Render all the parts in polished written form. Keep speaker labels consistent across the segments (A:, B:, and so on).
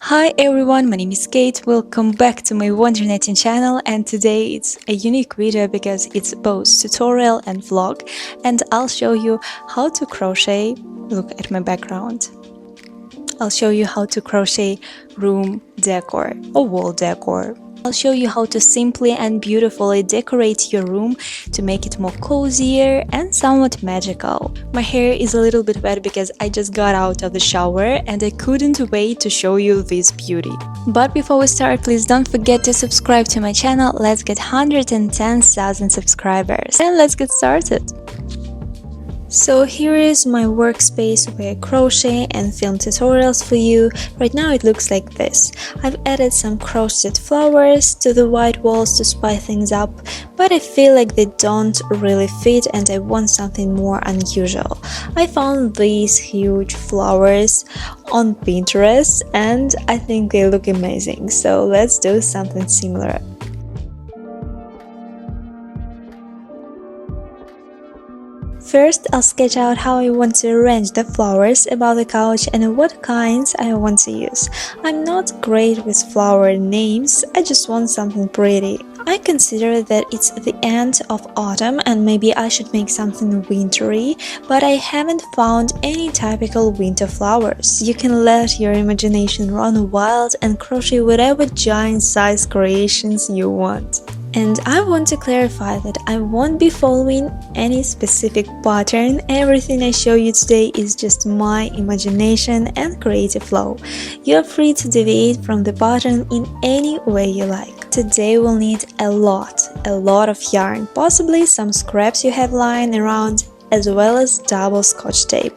A: Hi everyone, my name is Kate. Welcome back to my wondernetting channel, and today it's a unique video because it's both tutorial and vlog, and I'll show you how to crochet. Look at my background. I'll show you how to crochet room decor or wall decor. I'll show you how to simply and beautifully decorate your room to make it more cozier and somewhat magical. My hair is a little bit wet because I just got out of the shower and I couldn't wait to show you this beauty. But before we start, please don't forget to subscribe to my channel. Let's get 110,000 subscribers and let's get started. So here is my workspace where I crochet and film tutorials for you. Right now it looks like this. I've added some crocheted flowers to the white walls to spice things up, but I feel like they don't really fit and I want something more unusual. I found these huge flowers on Pinterest and I think they look amazing, so let's do something similar. First, I'll sketch out how I want to arrange the flowers above the couch and what kinds I want to use. I'm not great with flower names, I just want something pretty. I consider that it's the end of autumn and maybe I should make something wintry, but I haven't found any typical winter flowers. You can let your imagination run wild and crochet whatever giant-sized creations you want. And I want to clarify that I won't be following any specific pattern. Everything I show you today is just my imagination and creative flow. You're free to deviate from the pattern in any way you like. Today we'll need a lot of yarn, possibly some scraps you have lying around, as well as double scotch tape.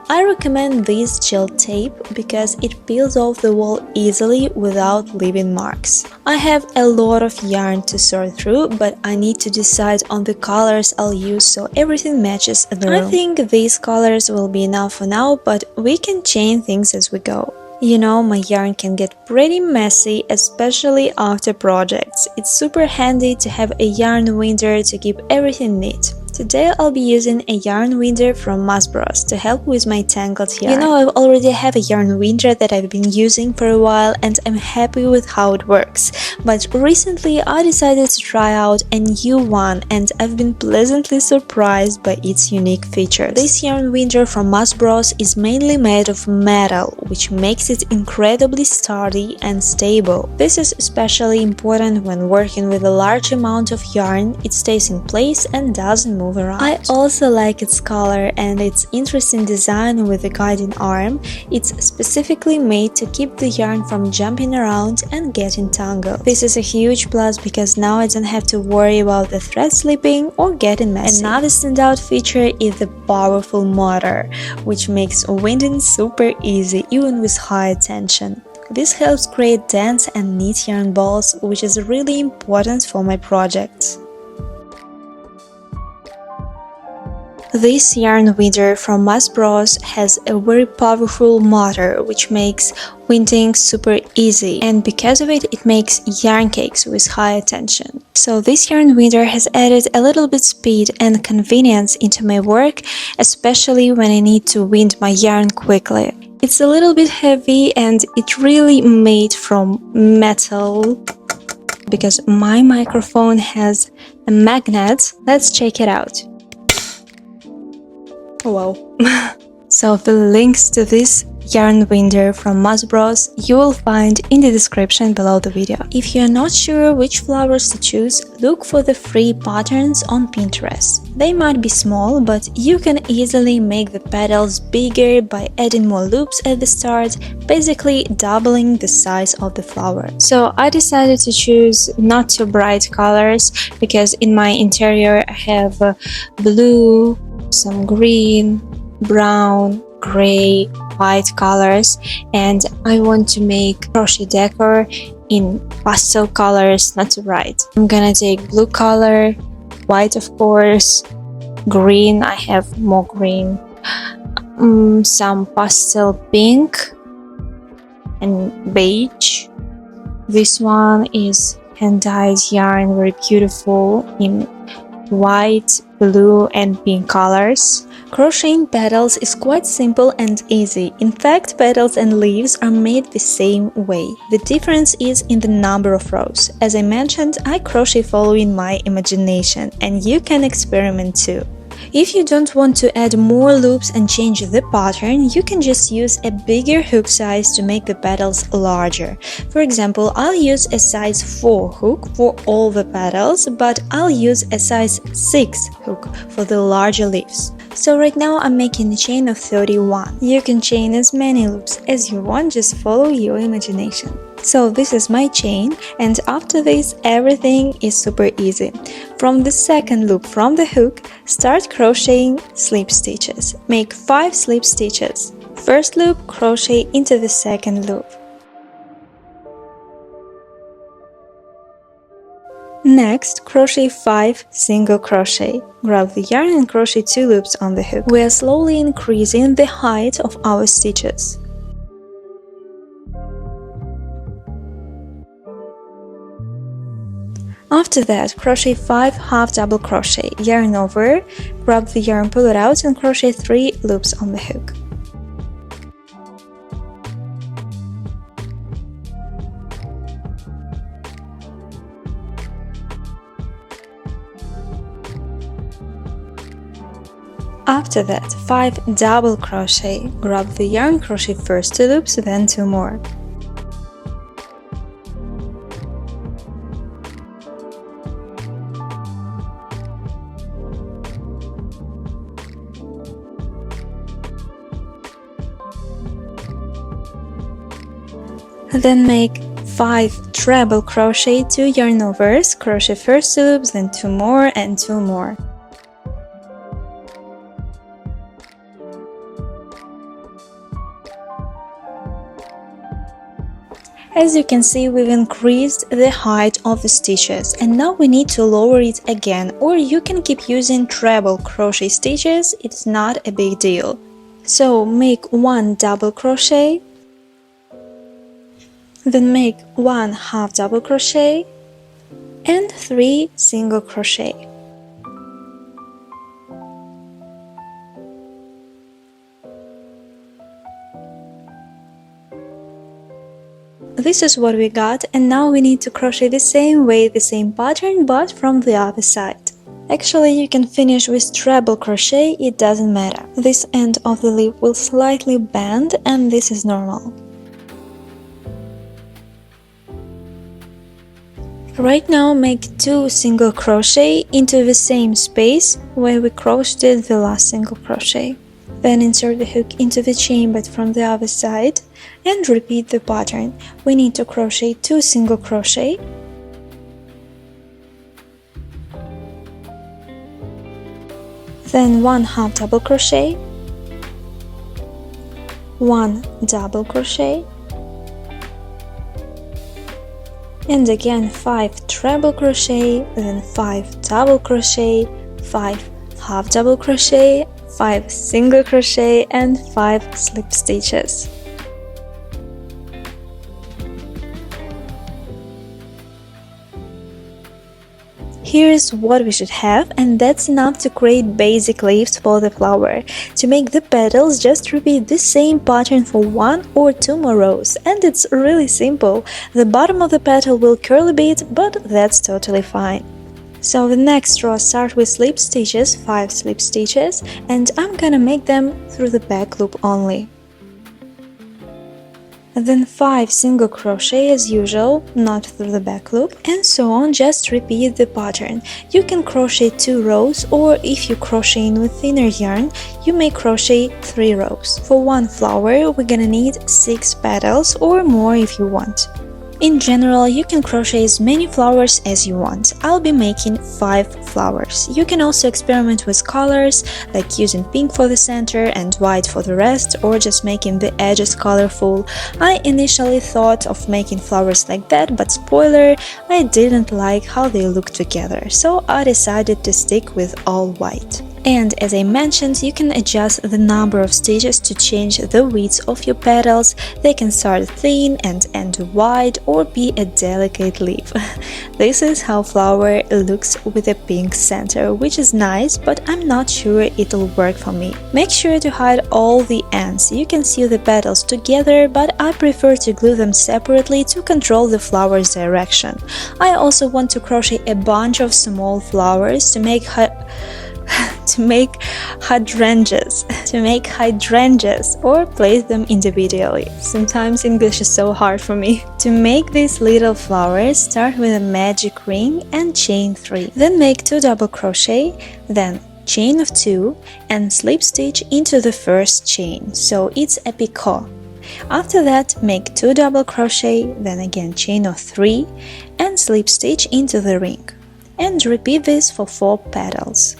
A: I recommend this gel tape because it peels off the wall easily without leaving marks. I have a lot of yarn to sort through, but I need to decide on the colors I'll use so everything matches the room. I think these colors will be enough for now, but we can change things as we go. You know, my yarn can get pretty messy, especially after projects. It's super handy to have a yarn winder to keep everything neat. Today I'll be using a yarn winder from MASBROS to help with my tangled yarn. You know, I already have a yarn winder that I've been using for a while and I'm happy with how it works. But recently I decided to try out a new one and I've been pleasantly surprised by its unique features. This yarn winder from MASBROS is mainly made of metal, which makes it incredibly sturdy and stable. This is especially important when working with a large amount of yarn. It stays in place and doesn't move around. I also like its color and its interesting design with a guiding arm. It's specifically made to keep the yarn from jumping around and getting tangled. This is a huge plus because now I don't have to worry about the thread slipping or getting messy. Another standout feature is the powerful motor, which makes winding super easy even with high tension. This helps create dense and neat yarn balls, which is really important for my projects. This yarn winder from MASBROS has a very powerful motor which makes winding super easy, and because of it, it makes yarn cakes with high tension. So this yarn winder has added a little bit speed and convenience into my work, especially when I need to wind my yarn quickly. It's a little bit heavy and it really made from metal because my microphone has a magnet. Let's check it out. Wow. So the links to this yarn winder from MASBROS you will find in the description below the video. If you're not sure which flowers to choose, look for the free patterns on Pinterest. They might be small, but you can easily make the petals bigger by adding more loops at the start, basically doubling the size of the flower. So I decided to choose not too bright colors because in my interior I have blue, some green, brown, gray, white colors, and I want to make crochet decor in pastel colors, not too bright. I'm gonna take blue color, white of course, green, I have more green, some pastel pink and beige. This one is hand-dyed yarn, very beautiful in white, blue and pink colors. Crocheting petals is quite simple and easy. In fact, petals and leaves are made the same way. The difference is in the number of rows. As I mentioned, I crochet following my imagination, and you can experiment too. If you don't want to add more loops and change the pattern, you can just use a bigger hook size to make the petals larger. For example, I'll use a size 4 hook for all the petals, but I'll use a size 6 hook for the larger leaves. So right now I'm making a chain of 31. You can chain as many loops as you want, just follow your imagination. So this is my chain, and after this everything is super easy. From the second loop from the hook, start crocheting slip stitches. Make 5 slip stitches. First loop, crochet into the second loop. Next, crochet 5 single crochet. Grab the yarn and crochet 2 loops on the hook. We are slowly increasing the height of our stitches. After that, crochet 5 half double crochet, yarn over, grab the yarn, pull it out and crochet 3 loops on the hook. After that, 5 double crochet, grab the yarn, crochet first 2 loops, then 2 more. Then make 5 treble crochet, 2 yarn overs, crochet first 2 loops, then 2 more and 2 more. As you can see, we've increased the height of the stitches, and now we need to lower it again, or you can keep using treble crochet stitches, it's not a big deal. So make 1 double crochet, then make 1 half double crochet and 3 single crochet. This is what we got, and now we need to crochet the same way, the same pattern, but from the other side. Actually, you can finish with treble crochet, it doesn't matter. This end of the leaf will slightly bend, and this is normal. Right now, make 2 single crochet into the same space where we crocheted the last single crochet. Then insert the hook into the chain but from the other side and repeat the pattern. We need to crochet 2 single crochet, then 1 half double crochet, 1 double crochet, and again 5 treble crochet, then 5 double crochet, 5 half double crochet, 5 single crochet and 5 slip stitches. Here's what we should have, and that's enough to create basic leaves for the flower. To make the petals, just repeat the same pattern for 1 or 2 more rows, and it's really simple. The bottom of the petal will curl a bit, but that's totally fine. So the next row, start with slip stitches, 5 slip stitches, and I'm gonna make them through the back loop only. And then 5 single crochet as usual, not through the back loop, and so on. Just repeat the pattern. You can crochet 2 rows, or if you crochet in with thinner yarn, you may crochet 3 rows. For one flower, we're gonna need 6 petals or more if you want. In general, you can crochet as many flowers as you want. I'll be making 5 flowers. You can also experiment with colors, like using pink for the center and white for the rest, or just making the edges colorful. I initially thought of making flowers like that, but spoiler, I didn't like how they look together, so I decided to stick with all white. And as I mentioned, you can adjust the number of stitches to change the width of your petals. They can start thin and end wide or be a delicate leaf. This is how flower looks with a pink center, which is nice, but I'm not sure it'll work for me. Make sure to hide all the ends. You can sew the petals together, but I prefer to glue them separately to control the flower's direction. I also want to crochet a bunch of small flowers to make hydrangeas or place them individually. Sometimes English is so hard for me. To make these little flowers, start with a magic ring and chain 3. Then make 2 double crochet, then chain of 2 and slip stitch into the first chain, so it's a picot. After that, make 2 double crochet, then again chain of 3 and slip stitch into the ring. And repeat this for 4 petals.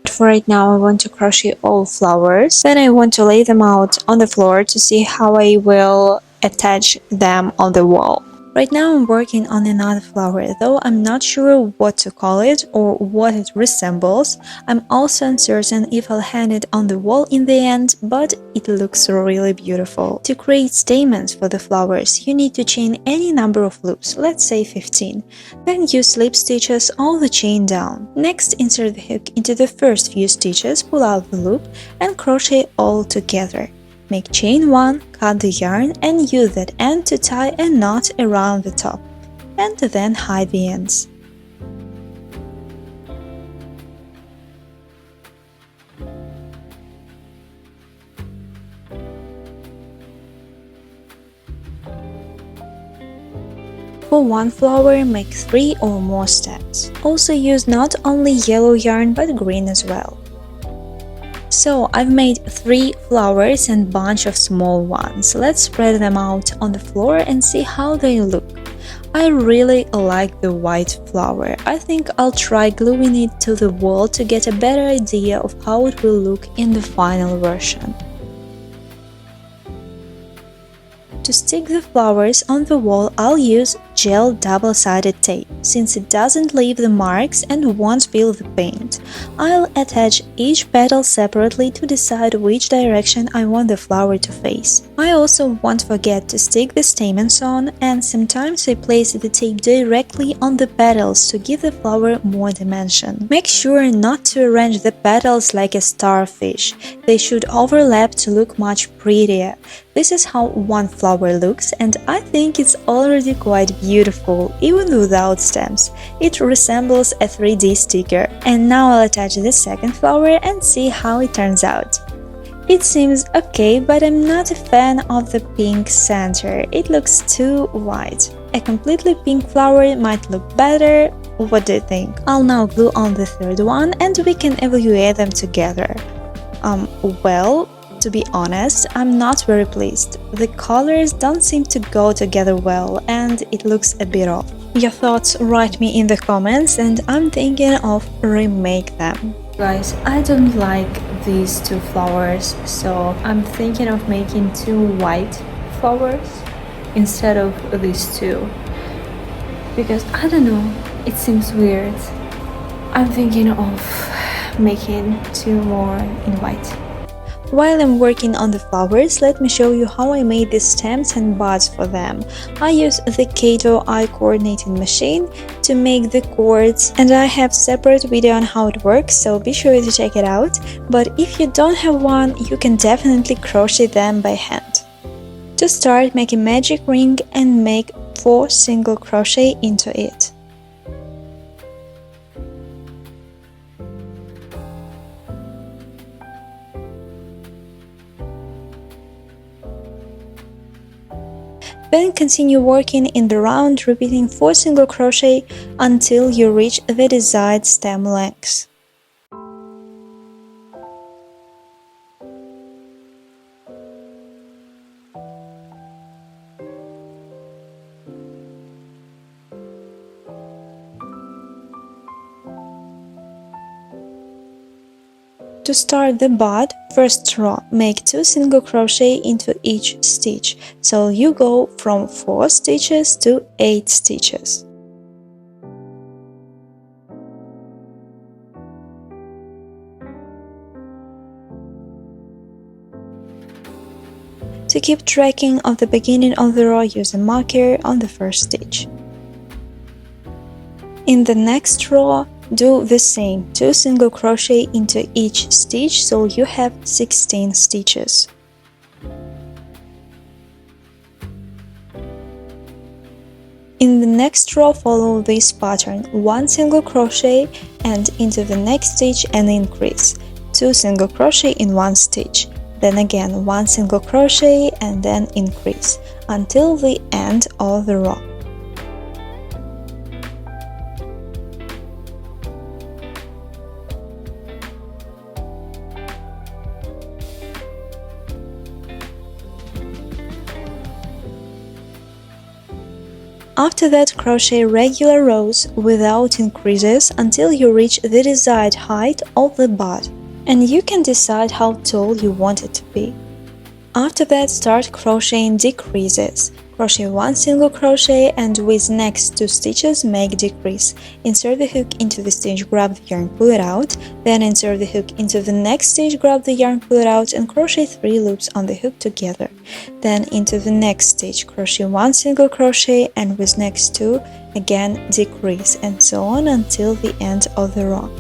A: For right now, I want to crochet all flowers. Then I want to lay them out on the floor to see how I will attach them on the wall. Right now I'm working on another flower, though I'm not sure what to call it or what it resembles. I'm also uncertain if I'll hang it on the wall in the end, but it looks really beautiful. To create stamens for the flowers, you need to chain any number of loops, let's say 15. Then use slip stitches all the chain down. Next, insert the hook into the first few stitches, pull out the loop and crochet all together. Make chain 1, cut the yarn and use that end to tie a knot around the top, and then hide the ends. For one flower, make 3 or more steps. Also use not only yellow yarn but green as well. So I've made 3 flowers and bunch of small ones. Let's spread them out on the floor and see how they look. I really like the white flower. I think I'll try gluing it to the wall to get a better idea of how it will look in the final version. To stick the flowers on the wall, I'll use gel double-sided tape, since it doesn't leave the marks and won't peel the paint. I'll attach each petal separately to decide which direction I want the flower to face. I also won't forget to stick the stamens on, and sometimes I place the tape directly on the petals to give the flower more dimension. Make sure not to arrange the petals like a starfish. They should overlap to look much prettier. This is how one flower looks, and I think it's already quite beautiful, even without stems. It resembles a 3D sticker. And now I'll attach the second flower and see how it turns out. It seems okay, but I'm not a fan of the pink center. It looks too white. A completely pink flower might look better. What do you think? I'll now glue on the third one and we can evaluate them together. Well, to be honest, I'm not very pleased. The colors don't seem to go together well and it looks a bit off. Your thoughts write me in the comments and I'm thinking of remake them. Guys, I don't like these 2 flowers, so I'm thinking of making 2 white flowers instead of these 2. Because I don't know, it seems weird. I'm thinking of making 2 more in white. While I'm working on the flowers, let me show you how I made the stems and buds for them. I use the Kato eye-coordinating machine to make the cords, and I have separate video on how it works, so be sure to check it out. But if you don't have one, you can definitely crochet them by hand. To start, make a magic ring and make 4 single crochet into it. Then continue working in the round, repeating 4 single crochet until you reach the desired stem length. To start the bud, first row, make 2 single crochet into each stitch, so you go from 4 stitches to 8 stitches. To keep tracking of the beginning of the row, use a marker on the first stitch. In the next row, do the same, 2 single crochet into each stitch, so you have 16 stitches. In the next row, follow this pattern, 1 single crochet and into the next stitch and increase, 2 single crochet in one stitch, then again 1 single crochet and then increase, until the end of the row. After that, crochet regular rows without increases until you reach the desired height of the bud, and you can decide how tall you want it to be. After that, start crocheting decreases. Crochet 1 single crochet and with next 2 stitches make decrease. Insert the hook into the stitch, grab the yarn, pull it out, then insert the hook into the next stitch, grab the yarn, pull it out and crochet 3 loops on the hook together. Then into the next stitch, crochet 1 single crochet and with next 2 again decrease, and so on until the end of the row.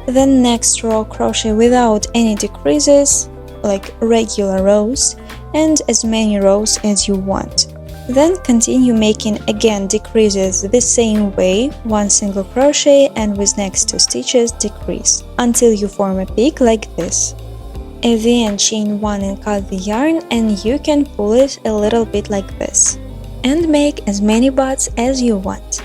A: Then next row, crochet without any decreases, like regular rows, and as many rows as you want. Then continue making again decreases the same way, 1 single crochet and with next 2 stitches decrease, until you form a peak like this. At the end, chain 1 and cut the yarn, and you can pull it a little bit like this. And make as many buds as you want.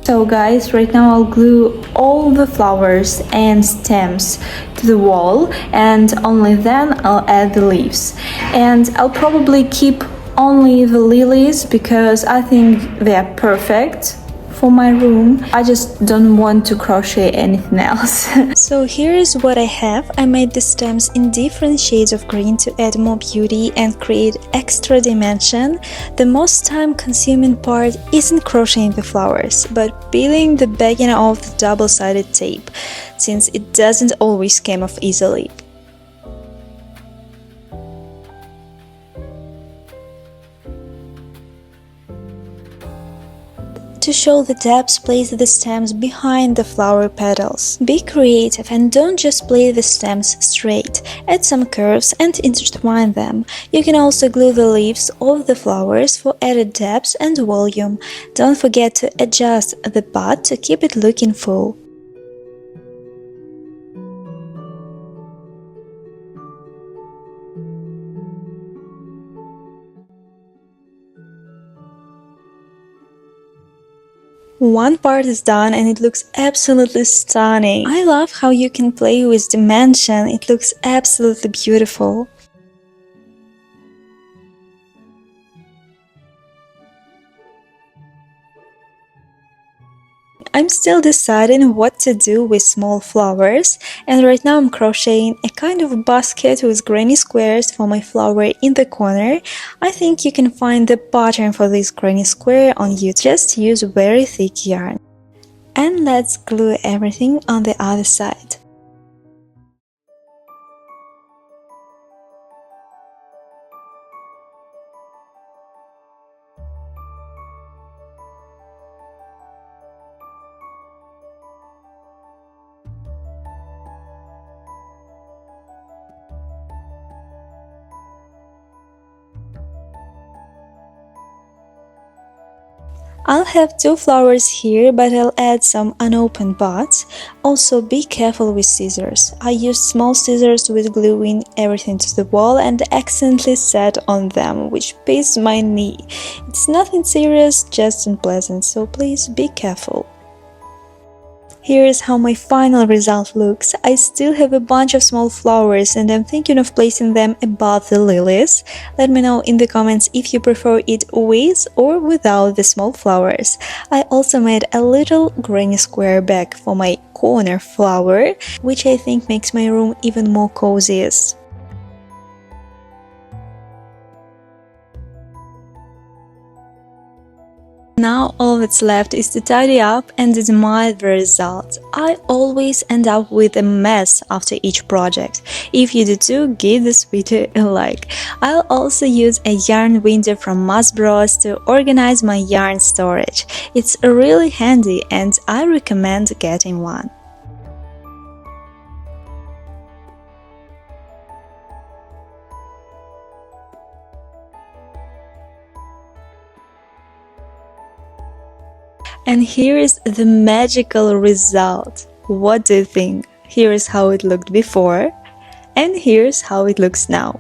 A: So guys, right now I'll glue all the flowers and stems to the wall, and only then I'll add the leaves. And I'll probably keep only the lilies because I think they are perfect for my room. I just don't want to crochet anything else. So here is what I have. I made the stems in different shades of green to add more beauty and create extra dimension. The most time consuming part isn't crocheting the flowers, but peeling the backing of the double-sided tape, since it doesn't always come off easily. To show the depths, place the stems behind the flower petals. Be creative and don't just place the stems straight. Add some curves and intertwine them. You can also glue the leaves of the flowers for added depth and volume. Don't forget to adjust the bud to keep it looking full. One part is done and it looks absolutely stunning. I love how you can play with dimension, it looks absolutely beautiful. I'm still deciding what to do with small flowers, and right now I'm crocheting a kind of basket with granny squares for my flower in the corner. I think you can find the pattern for this granny square on YouTube. Just use very thick yarn. And let's glue everything on the other side. I'll have 2 flowers here, but I'll add some unopened buds. Also be careful with scissors. I used small scissors with gluing everything to the wall and accidentally sat on them, which pissed my knee. It's nothing serious, just unpleasant, so please be careful. Here's how my final result looks. I still have a bunch of small flowers and I'm thinking of placing them above the lilies. Let me know in the comments if you prefer it with or without the small flowers. I also made a little granny square bag for my corner flower, which I think makes my room even more coziest. Now all that's left is to tidy up and admire the result. I always end up with a mess after each project. If you do too, give this video a like. I'll also use a yarn window from MASBROS to organize my yarn storage. It's really handy and I recommend getting one. And here is the magical result. What do you think? Here is how it looked before, and here's how it looks now.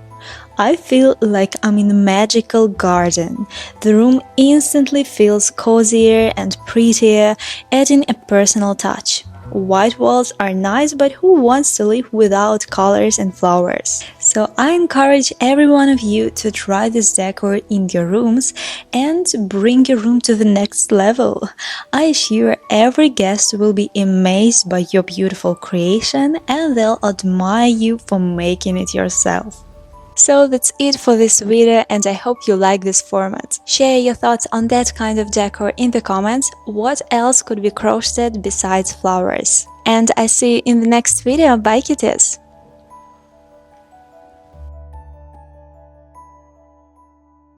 A: I feel like I'm in a magical garden. The room instantly feels cozier and prettier, adding a personal touch. White walls are nice, but who wants to live without colors and flowers? So I encourage every one of you to try this decor in your rooms and bring your room to the next level. I assure every guest will be amazed by your beautiful creation and they'll admire you for making it yourself. So that's it for this video and I hope you like this format. Share your thoughts on that kind of decor in the comments. What else could be crocheted besides flowers? And I see you in the next video. Bye, kitties!